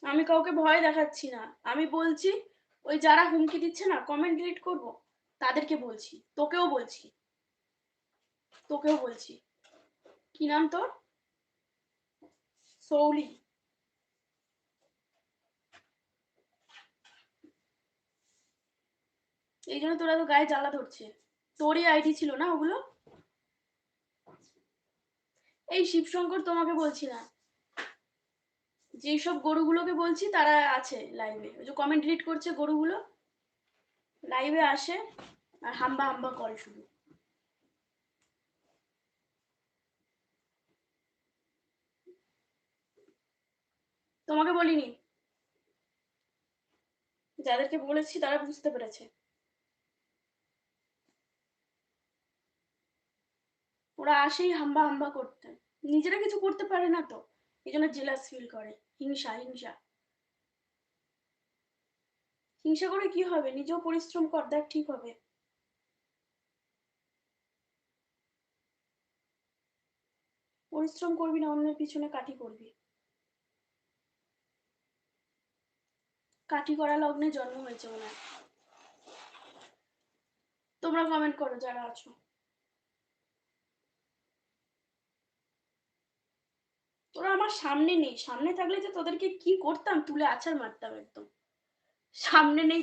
আমি কাউকে ভয় দেখাচ্ছি না, আমি বলছি ওই যারা হুমকি দিচ্ছে না কমেন্ট ডিলিট করব তাদেরকে বলছি, তোকেও বলছি, তোকেও বলছি। কি নাম তোর? সৌলি। এই জন্য তোরা তো গায়ে জ্বালা ধরছে। তোরই আইডি ছিল না ওগুলো? এই শিবশঙ্কর তোমাকে বলছি না, যেসব গরুগুলোকে বলছি তারা আছে লাইভে, ওই যে কমেন্ট ডিলিট করছে গরুগুলো লাইভে আসে আর হাম্বা হাম্বা করে শুধু। তোমাকে বলিনি, যাদেরকে বলেছি তারা বুঝতে পেরেছে। ওরা আসেই হাম্বা হাম্বা করতে, নিজেরা কিছু করতে পারে না তো, এই জন্য জেলাস ফিল করে। হিংসা হিংসা। হিংসা করে কি হবে, নিজেও পরিশ্রম কর, দেখ ঠিক হবে। পরিশ্রম করবি না, অন্যের পিছনে কাঠি করবি। কাঠি করা লগ্নে জন্ম হয়েছে ওনার। তোমরা কমেন্ট করো যারা আছো। তোরা আমার সামনে নেই, সামনে থাকলে যে তোদেরকে কি করতাম, তুলে আছাড় মারতাম একদম। সামনে নেই